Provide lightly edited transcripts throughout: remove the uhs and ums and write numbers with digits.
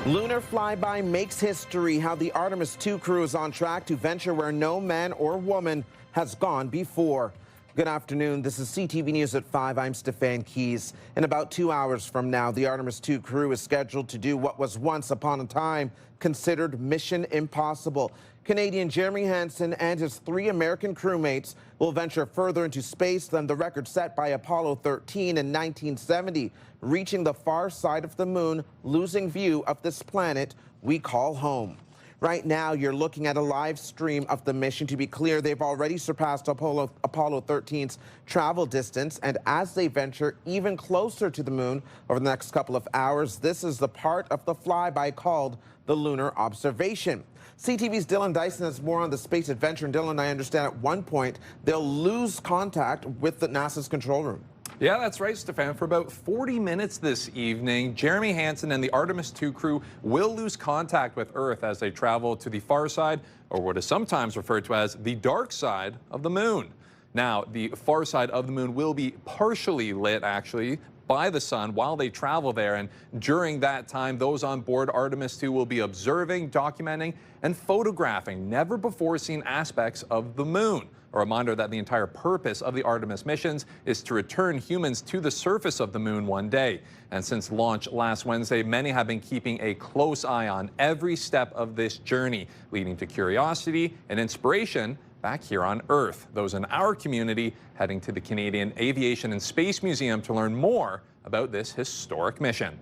Lunar flyby makes history. How the Artemis II crew is on track to venture where no man or woman has gone before. Good afternoon. This is CTV News at 5. I'm Stefan Keys. In about 2 hours from now, the Artemis II crew is scheduled to do what was once upon a time considered mission impossible. Canadian Jeremy Hansen and his 3 American crewmates will venture further into space than the record set by Apollo 13 in 1970, reaching the far side of the moon, losing view of this planet we call home. Right now, you're looking at a live stream of the mission. To be clear, they've already surpassed Apollo 13's travel distance, and as they venture even closer to the moon over the next couple of hours, this is the part of the flyby called the lunar observation. CTV's Dylan Dyson has more on the space adventure. And Dylan, I understand at one point they'll lose contact with the NASA's control room. Yeah, that's right, Stefan. For about 40 minutes this evening, Jeremy Hansen and the Artemis II crew will lose contact with Earth as they travel to the far side, or what is sometimes referred to as the dark side of the moon. Now, the far side of the moon will be partially lit, actually, by the sun while they travel there, and during that time, those on board Artemis II will be observing, documenting, and photographing never-before-seen aspects of the moon. A reminder that the entire purpose of the Artemis missions is to return humans to the surface of the moon one day. And since launch last Wednesday, many have been keeping a close eye on every step of this journey, leading to curiosity and inspiration back here on Earth. Those in our community heading to the Canadian Aviation and Space Museum to learn more about this historic mission.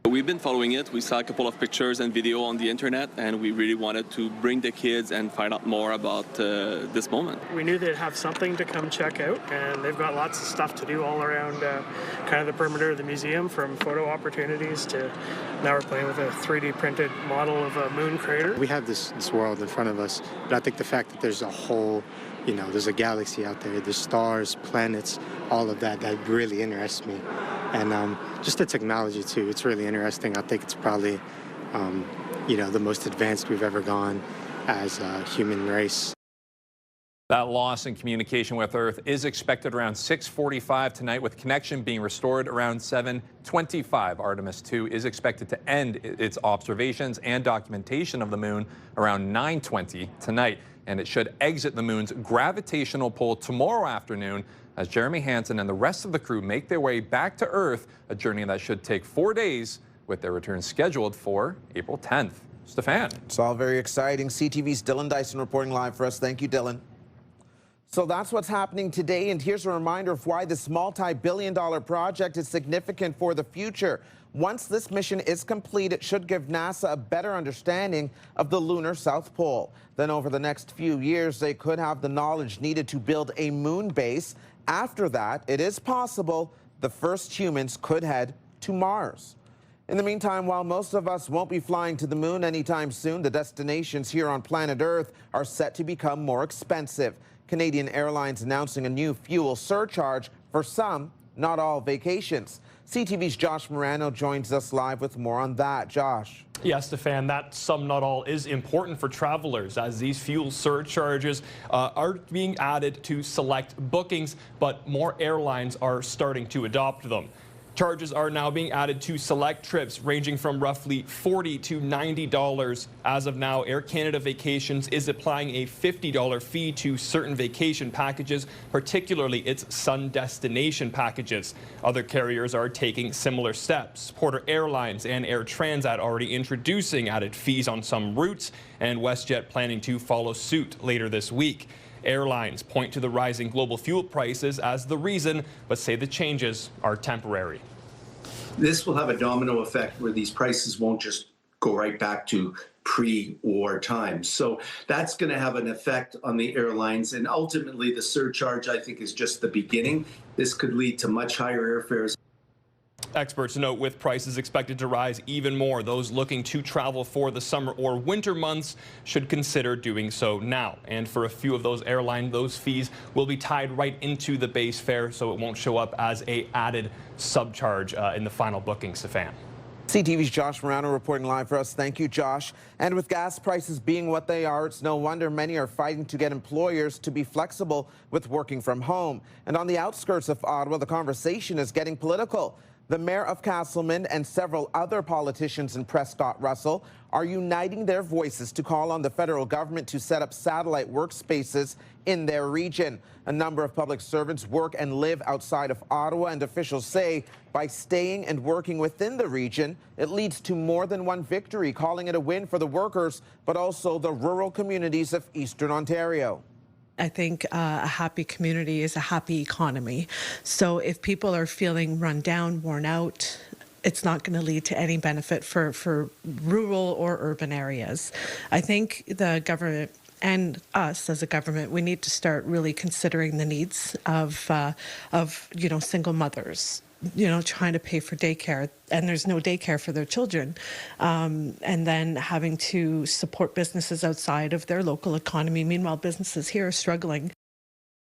We've been following it. We saw a couple of pictures and video on the internet, and we really wanted to bring the kids and find out more about this moment. We knew they'd have something to come check out, and they've got lots of stuff to do all around kind of the perimeter of the museum, from photo opportunities to now we're playing with a 3D printed model of a moon crater. We have this world in front of us, but I think the fact that there's a whole, there's a galaxy out there, there's stars, planets, all of that really interests me. And just the technology, too, it's really interesting. I think it's probably, the most advanced we've ever gone as a human race. That loss in communication with Earth is expected around 6:45 tonight, with connection being restored around 7:25. Artemis II is expected to end its observations and documentation of the moon around 9:20 tonight, and it should exit the moon's gravitational pull tomorrow afternoon as Jeremy Hansen and the rest of the crew make their way back to Earth, a journey that should take 4 days, with their return scheduled for April 10th. Stefan. It's all very exciting. CTV's Dylan Dyson reporting live for us. Thank you, Dylan. So that's what's happening today, and here's a reminder of why this multi-billion-dollar project is significant for the future. Once this mission is complete, it should give NASA a better understanding of the lunar South Pole. Then over the next few years, they could have the knowledge needed to build a moon base. After that, it is possible the first humans could head to Mars. In the meantime, while most of us won't be flying to the moon anytime soon, the destinations here on planet Earth are set to become more expensive. Canadian Airlines announcing a new fuel surcharge for some, not all, vacations. CTV's Josh Morano joins us live with more on that. Josh. Yes, Stefan, that some not all is important for travelers, as these fuel surcharges are being added to select bookings, but more airlines are starting to adopt them. Charges are now being added to select trips ranging from roughly $40 to $90. As of now, Air Canada Vacations is applying a $50 fee to certain vacation packages, particularly its sun destination packages. Other carriers are taking similar steps. Porter Airlines and Air Transat already introducing added fees on some routes, and WestJet planning to follow suit later this week. Airlines point to the rising global fuel prices as the reason, but say the changes are temporary. This will have a domino effect where these prices won't just go right back to pre-war times. So that's going to have an effect on the airlines. And ultimately, the surcharge, I think, is just the beginning. This could lead to much higher airfares. Experts note with prices expected to rise even more, those looking to travel for the summer or winter months should consider doing so now. And for a few of those airlines, those fees will be tied right into the base fare, so it won't show up as a added subcharge in the final booking, Stefan. CTV's Josh Morano reporting live for us. Thank you, Josh. And with gas prices being what they are, it's no wonder many are fighting to get employers to be flexible with working from home. And on the outskirts of Ottawa, the conversation is getting political. The mayor of Casselman and several other politicians in Prescott-Russell are uniting their voices to call on the federal government to set up satellite workspaces in their region. A number of public servants work and live outside of Ottawa, and officials say by staying and working within the region, it leads to more than one victory, calling it a win for the workers, but also the rural communities of Eastern Ontario. I think a happy community is a happy economy. So if people are feeling run down, worn out, it's not going to lead to any benefit for rural or urban areas. I think the government and us as a government, we need to start really considering the needs of single mothers, trying to pay for daycare, and there's no daycare for their children, and then having to support businesses outside of their local economy. Meanwhile, businesses here are struggling.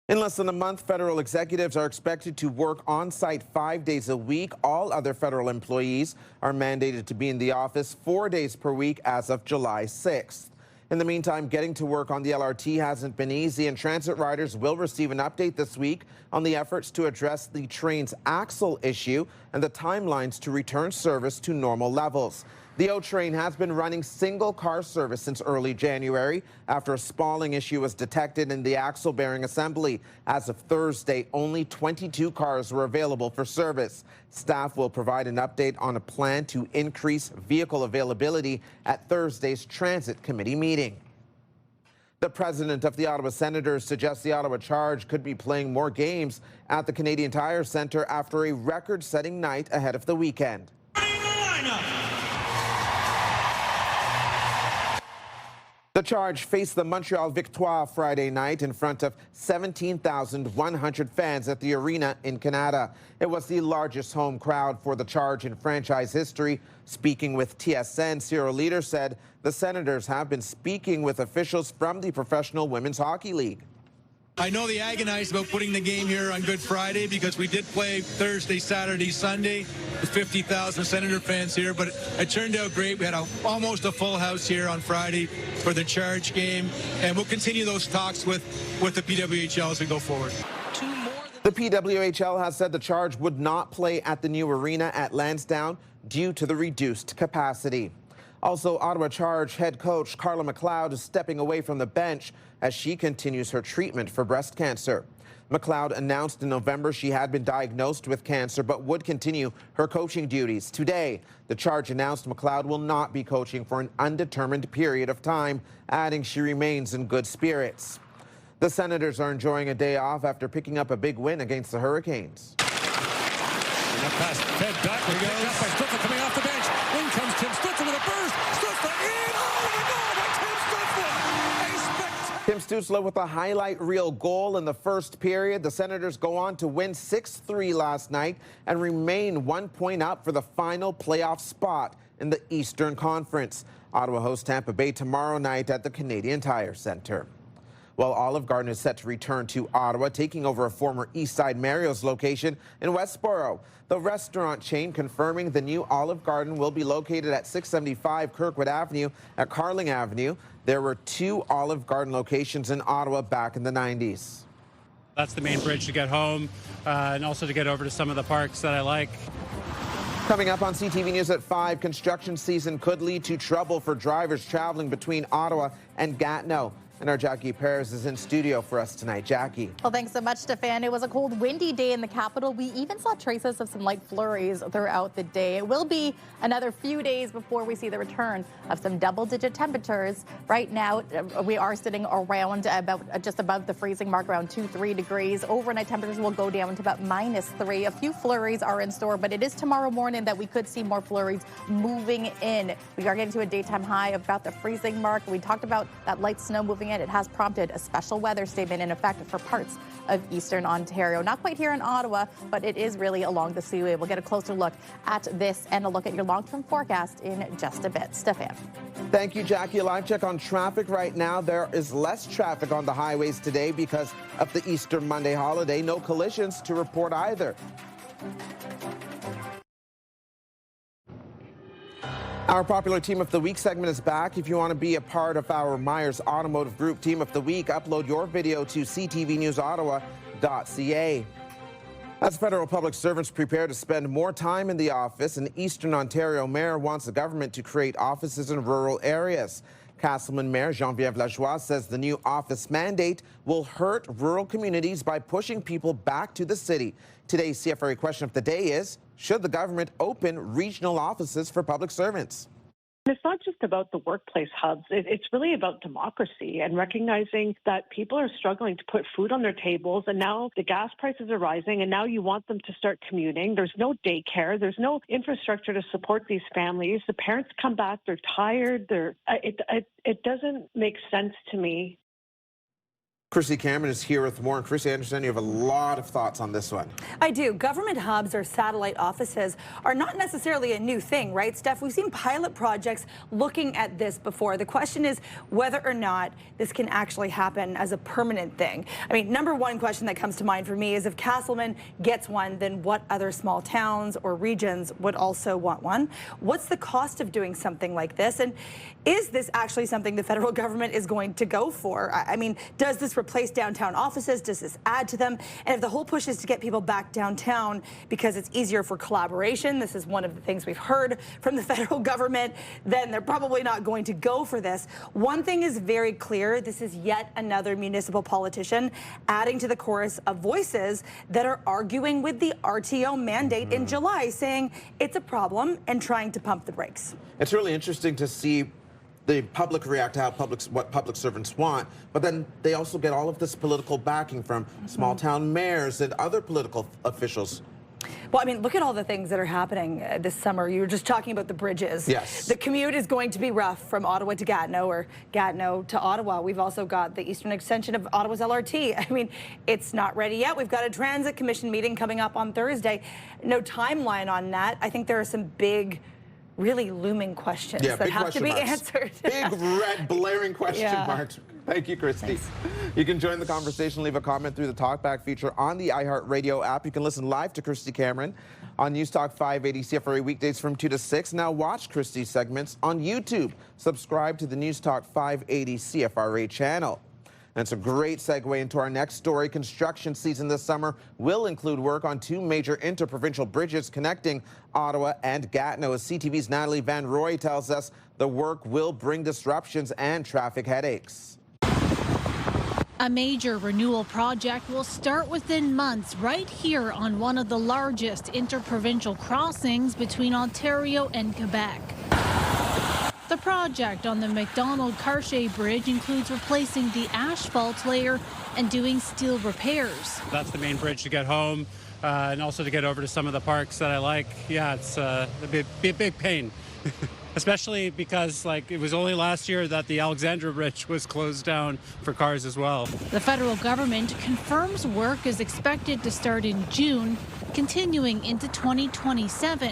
In less than a month, federal executives are expected to work on-site 5 days a week. All other federal employees are mandated to be in the office 4 days per week as of July 6th. In the meantime, getting to work on the LRT hasn't been easy, and transit riders will receive an update this week on the efforts to address the train's axle issue and the timelines to return service to normal levels. The O train has been running single-car service since early January after a spalling issue was detected in the axle-bearing assembly. As of Thursday, only 22 cars were available for service. Staff will provide an update on a plan to increase vehicle availability at Thursday's Transit Committee meeting. The president of the Ottawa Senators suggests the Ottawa Charge could be playing more games at the Canadian Tire Centre after a record-setting night ahead of the weekend. The Charge faced the Montreal Victoire Friday night in front of 17,100 fans at the arena in Canada. It was the largest home crowd for the Charge in franchise history. Speaking with TSN, Cyril Leader said the Senators have been speaking with officials from the Professional Women's Hockey League. I know they agonized about putting the game here on Good Friday because we did play Thursday, Saturday, Sunday with 50,000 Senator fans here, but it turned out great. We had almost a full house here on Friday for the Charge game, and we'll continue those talks with the PWHL as we go forward. The PWHL has said the Charge would not play at the new arena at Lansdowne due to the reduced capacity. Also, Ottawa Charge head coach Carla McLeod is stepping away from the bench as she continues her treatment for breast cancer. McLeod announced in November she had been diagnosed with cancer but would continue her coaching duties. Today, the Charge announced McLeod will not be coaching for an undetermined period of time, adding she remains in good spirits. The Senators are enjoying a day off after picking up a big win against the Hurricanes. Pass fed back. We got up by Stefan coming off the bench. In comes Tim Stutzer with a burst. Stutzer in. Oh, my God, by Tim Stutzer. Tim Stützle with a highlight reel goal in the first period. The Senators go on to win 6-3 last night and remain 1 point up for the final playoff spot in the Eastern Conference. Ottawa hosts Tampa Bay tomorrow night at the Canadian Tire Centre. Well, Olive Garden is set to return to Ottawa, taking over a former Eastside Mario's location in Westboro. The restaurant chain confirming the new Olive Garden will be located at 675 Kirkwood Avenue at Carling Avenue. There were 2 Olive Garden locations in Ottawa back in the 90s. That's the main bridge to get home and also to get over to some of the parks that I like. Coming up on CTV News at 5, construction season could lead to trouble for drivers traveling between Ottawa and Gatineau. And our Jackie Perez is in studio for us tonight. Jackie. Well, thanks so much, Stefan. It was a cold, windy day in the capital. We even saw traces of some light flurries throughout the day. It will be another few days before we see the return of some double-digit temperatures. Right now, we are sitting around just above the freezing mark, around 2-3 degrees. Overnight temperatures will go down to about -3. A few flurries are in store, but it is tomorrow morning that we could see more flurries moving in. We are getting to a daytime high of about the freezing mark. We talked about that light snow moving in. It has prompted a special weather statement in effect for parts of Eastern Ontario. Not quite here in Ottawa, but it is really along the seaway. We'll get a closer look at this and a look at your long-term forecast in just a bit. Stefan. Thank you, Jackie. A live check on traffic right now. There is less traffic on the highways today because of the Easter Monday holiday. No collisions to report either. Our popular Team of the Week segment is back. If you want to be a part of our Myers Automotive Group Team of the Week, upload your video to ctvnewsottawa.ca. As federal public servants prepare to spend more time in the office, an Eastern Ontario mayor wants the government to create offices in rural areas. Casselman Mayor Geneviève Lajoie says the new office mandate will hurt rural communities by pushing people back to the city. Today's CFRA question of the day is, should the government open regional offices for public servants? It's not just about the workplace hubs. It's really about democracy and recognizing that people are struggling to put food on their tables, and now the gas prices are rising, and now you want them to start commuting. There's no daycare. There's no infrastructure to support these families. The parents come back. They're tired. It doesn't make sense to me. Christy Cameron is here with more. And Christy, I understand you have a lot of thoughts on this one. I do. Government hubs or satellite offices are not necessarily a new thing, right, Steph? We've seen pilot projects looking at this before. The question is whether or not this can actually happen as a permanent thing. I mean, number one question that comes to mind for me is if Casselman gets one, then what other small towns or regions would also want one? What's the cost of doing something like this? And is this actually something the federal government is going to go for? I mean, does this replace downtown offices? Does this add to them? And if the whole push is to get people back downtown because it's easier for collaboration, this is one of the things we've heard from the federal government, then they're probably not going to go for this. One thing is very clear. This is yet another municipal politician adding to the chorus of voices that are arguing with the RTO mandate in July, saying it's a problem and trying to pump the brakes. It's really interesting to see the public react to how what public servants want, but then they also get all of this political backing from small town mayors and other political officials. Well, I mean, look at all the things that are happening this summer. You were just talking about the bridges. Yes. The commute is going to be rough from Ottawa to Gatineau or Gatineau to Ottawa. We've also got the eastern extension of Ottawa's LRT. I mean, it's not ready yet. We've got a transit commission meeting coming up on Thursday. No timeline on that. I think there are some big, really looming questions that have to be answered. Big red blaring question marks. Thank you, Christy. Thanks. You can join the conversation, leave a comment through the Talkback feature on the iHeartRadio app. You can listen live to Christy Cameron on News Talk 580 CFRA weekdays from 2 to 6. Now watch Christy's segments on YouTube. Subscribe to the News Talk 580 CFRA channel. And it's a great segue into our next story. Construction season this summer will include work on two major interprovincial bridges connecting Ottawa and Gatineau. As CTV's Natalie Van Roy tells us, the work will bring disruptions and traffic headaches. A major renewal project will start within months right here on one of the largest interprovincial crossings between Ontario and Quebec. The project on the McDonald-Cartier Bridge includes replacing the asphalt layer and doing steel repairs. That's the main bridge to get home and also to get over to some of the parks that I like. Yeah, it's a big pain, especially because it was only last year that the Alexandra Bridge was closed down for cars as well. The federal government confirms work is expected to start in June, continuing into 2027.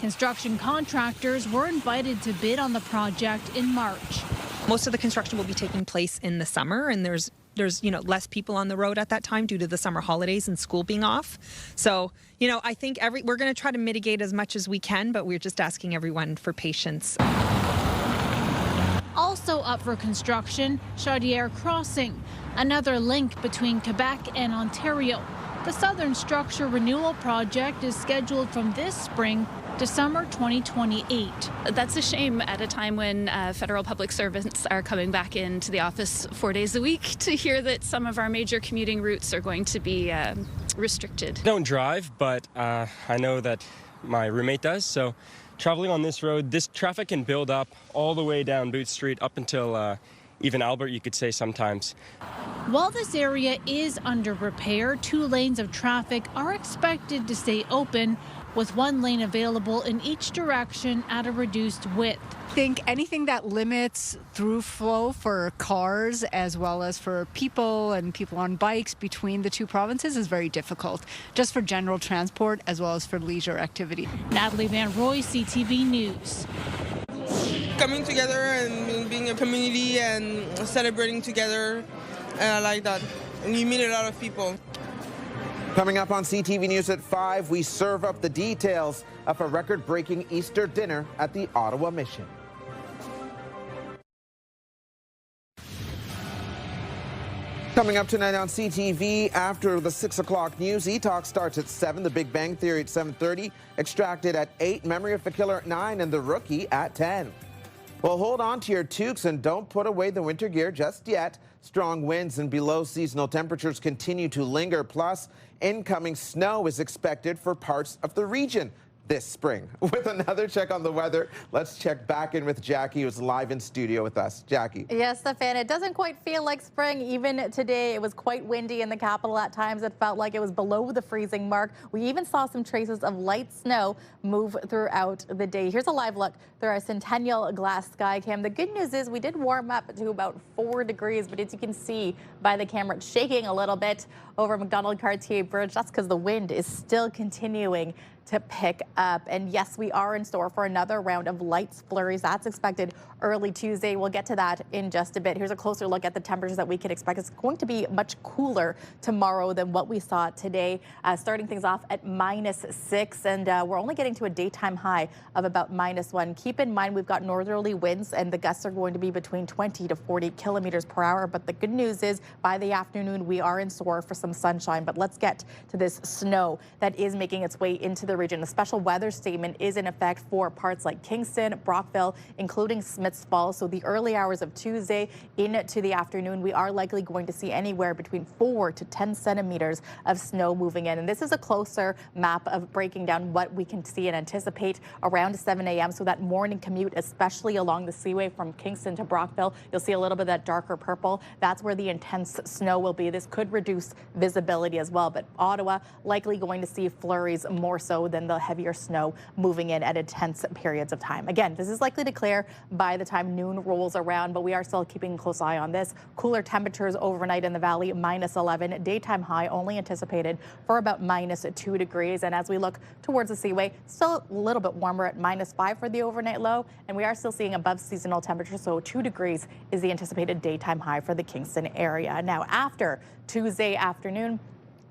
Construction contractors were invited to bid on the project in March. Most of the construction will be taking place in the summer, and there's less people on the road at that time due to the summer holidays and school being off. So, I think we're going to try to mitigate as much as we can, but we're just asking everyone for patience. Also up for construction, Chaudière Crossing, another link between Quebec and Ontario. The Southern Structure Renewal Project is scheduled from this spring to summer 2028. That's a shame at a time when federal public servants are coming back into the office 4 days a week to hear that some of our major commuting routes are going to be restricted. I don't drive, but I know that my roommate does, so traveling on this road, this traffic can build up all the way down Boot Street up until even Albert, you could say sometimes. While this area is under repair, 2 lanes of traffic are expected to stay open, with 1 lane available in each direction at a reduced width. I think anything that limits through flow for cars as well as for people and people on bikes between the two provinces is very difficult, just for general transport as well as for leisure activity. Natalie Van Roy, CTV News. Coming together and being a community and celebrating together, I like that. And you meet a lot of people. Coming up on CTV News at 5, we serve up the details of a record-breaking Easter dinner at the Ottawa Mission. Coming up tonight on CTV after the 6 o'clock news, E-Talk starts at 7, The Big Bang Theory at 7:30, Extracted at 8, Memory of the Killer at 9, and The Rookie at 10. Well, hold on to your toques and don't put away the winter gear just yet. Strong winds and below seasonal temperatures continue to linger, plus incoming snow is expected for parts of the region this spring. With another check on the weather, let's check back in with Jackie, who's live in studio with us. Jackie. Yes, Stefan, it doesn't quite feel like spring. Even today, it was quite windy in the capital. At times, it felt like it was below the freezing mark. We even saw some traces of light snow move throughout the day. Here's a live look through our Centennial Glass Sky Cam. The good news is we did warm up to about 4 degrees, but as you can see by the camera, it's shaking a little bit over McDonald-Cartier Bridge. That's because the wind is still continuing to pick up. And yes, we are in store for another round of light flurries. That's expected early Tuesday. We'll get to that in just a bit. Here's a closer look at the temperatures that we can expect. It's going to be much cooler tomorrow than what we saw today, starting things off at -6, and we're only getting to a daytime high of about -1. Keep in mind, we've got northerly winds, and the gusts are going to be between 20 to 40 kilometers per hour. But the good news is by the afternoon, we are in store for some sunshine. But let's get to this snow that is making its way into the region. A special weather statement is in effect for parts like Kingston, Brockville, including Smiths Falls. So the early hours of Tuesday into the afternoon, we are likely going to see anywhere between 4 to 10 centimeters of snow moving in. And this is a closer map of breaking down what we can see and anticipate around 7 a.m. So that morning commute, especially along the seaway from Kingston to Brockville, you'll see a little bit of that darker purple. That's where the intense snow will be. This could reduce visibility as well. But Ottawa likely going to see flurries more so than the heavier snow moving in at intense periods of time. Again, this is likely to clear by the time noon rolls around, but we are still keeping a close eye on this. Cooler temperatures overnight in the valley, -11. Daytime high only anticipated for about -2 degrees. And as we look towards the seaway, still a little bit warmer at -5 for the overnight low. And we are still seeing above seasonal temperatures, so 2 degrees is the anticipated daytime high for the Kingston area. Now, after Tuesday afternoon,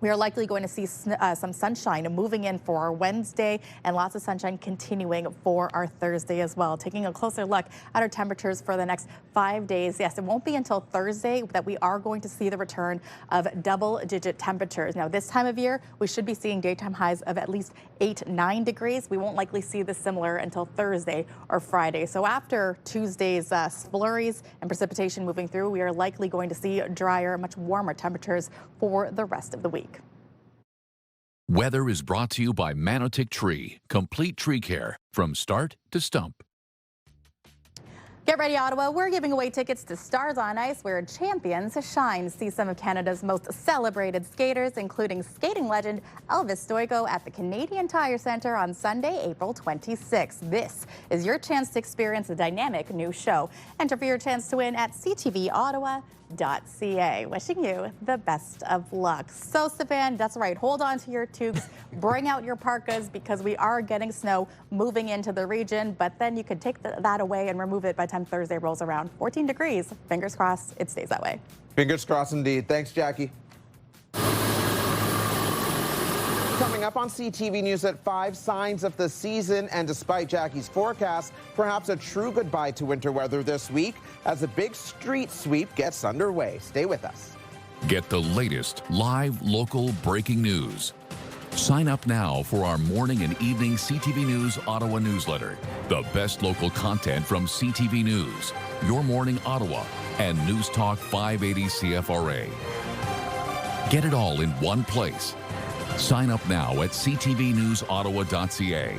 we are likely going to see some sunshine moving in for our Wednesday and lots of sunshine continuing for our Thursday as well. Taking a closer look at our temperatures for the next 5 days. Yes, it won't be until Thursday that we are going to see the return of double-digit temperatures. Now, this time of year, we should be seeing daytime highs of at least 8, 9 degrees. We won't likely see this similar until Thursday or Friday. So after Tuesday's flurries and precipitation moving through, we are likely going to see drier, much warmer temperatures for the rest of the week. Weather is brought to you by Manotick Tree, complete tree care from start to stump. Get ready, Ottawa. We're giving away tickets to Stars on Ice, where champions shine. See some of Canada's most celebrated skaters, including skating legend Elvis Stojko at the Canadian Tire Centre on Sunday, April 26th. This is your chance to experience a dynamic new show. Enter for your chance to win at ctvottawa.ca. Wishing you the best of luck. So, Stefan, that's right. Hold on to your toques. Bring out your parkas because we are getting snow moving into the region. But then you could take that away and remove it by the time Thursday rolls around. 14 degrees. Fingers crossed it stays that way. Fingers crossed indeed. Thanks, Jackie. Coming up on CTV News at 5, signs of the season, and despite Jackie's forecast, perhaps a true goodbye to winter weather this week as a big street sweep gets underway. Stay with us. Get the latest live local breaking news. Sign up now for our morning and evening CTV News Ottawa newsletter. The best local content from CTV News, Your Morning Ottawa, and News Talk 580 CFRA. Get it all in one place. Sign up now at ctvnewsottawa.ca.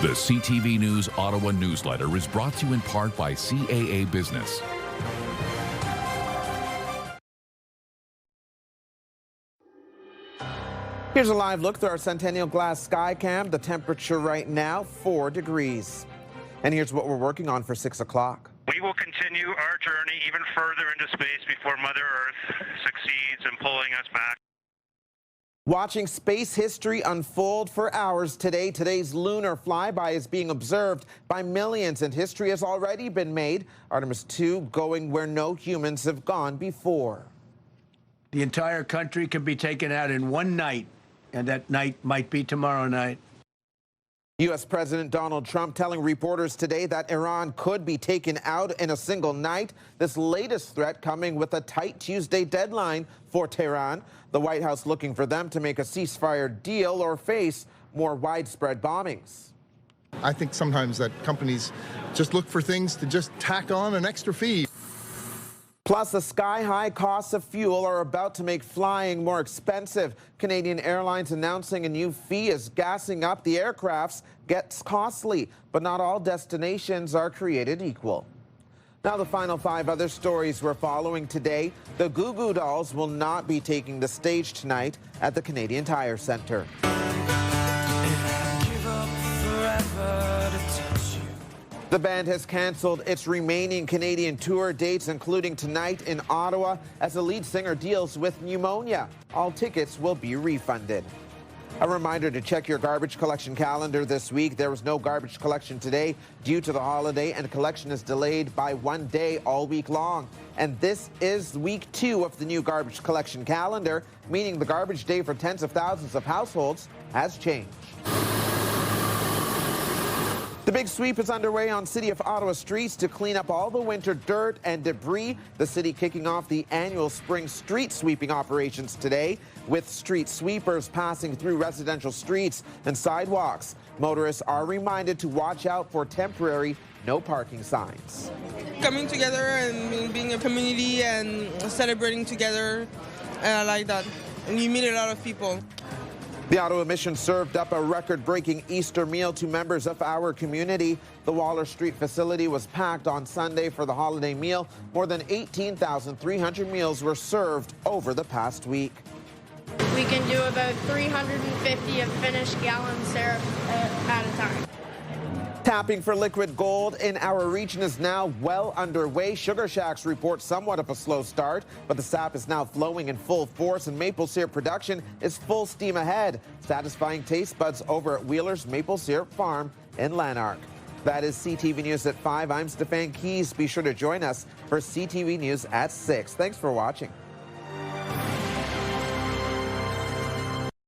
The CTV News Ottawa newsletter is brought to you in part by CAA Business. Here's a live look through our Centennial Glass Sky Cam. The temperature right now, 4 degrees. And here's what we're working on for 6 o'clock. We will continue our journey even further into space before Mother Earth succeeds in pulling us back. Watching space history unfold for hours today. Today's lunar flyby is being observed by millions, and history has already been made. Artemis II going where no humans have gone before. The entire country can be taken out in one night, and that night might be tomorrow night. U.S. President Donald Trump telling reporters today that Iran could be taken out in a single night. This latest threat coming with a tight Tuesday deadline for Tehran. The White House looking for them to make a ceasefire deal or face more widespread bombings. I think sometimes that companies just look for things to just tack on an extra fee. Plus, the sky-high costs of fuel are about to make flying more expensive. Canadian Airlines announcing a new fee as gassing up the aircrafts gets costly. But not all destinations are created equal. Now, the final 5 other stories we're following today. The Goo Goo Dolls will not be taking the stage tonight at the Canadian Tire Centre. The band has cancelled its remaining Canadian tour dates, including tonight in Ottawa, as the lead singer deals with pneumonia. All tickets will be refunded. A reminder to check your garbage collection calendar this week. There was no garbage collection today due to the holiday, and collection is delayed by 1 day all week long. And this is week 2 of the new garbage collection calendar, meaning the garbage day for tens of thousands of households has changed. The big sweep is underway on City of Ottawa streets to clean up all the winter dirt and debris. The city kicking off the annual spring street sweeping operations today, with street sweepers passing through residential streets and sidewalks. Motorists are reminded to watch out for temporary no parking signs. Coming together and being a community and celebrating together, I like that. And you meet a lot of people. The Ottawa Mission served up a record-breaking Easter meal to members of our community. The Waller Street facility was packed on Sunday for the holiday meal. More than 18,300 meals were served over the past week. We can do about 350 of finished gallon syrup at a time. Tapping for liquid gold in our region is now well underway. Sugar Shacks report somewhat of a slow start, but the sap is now flowing in full force and maple syrup production is full steam ahead, satisfying taste buds over at Wheeler's Maple Syrup Farm in Lanark. That is CTV News at 5. I'm Stefan Keys. Be sure to join us for CTV News at 6. Thanks for watching.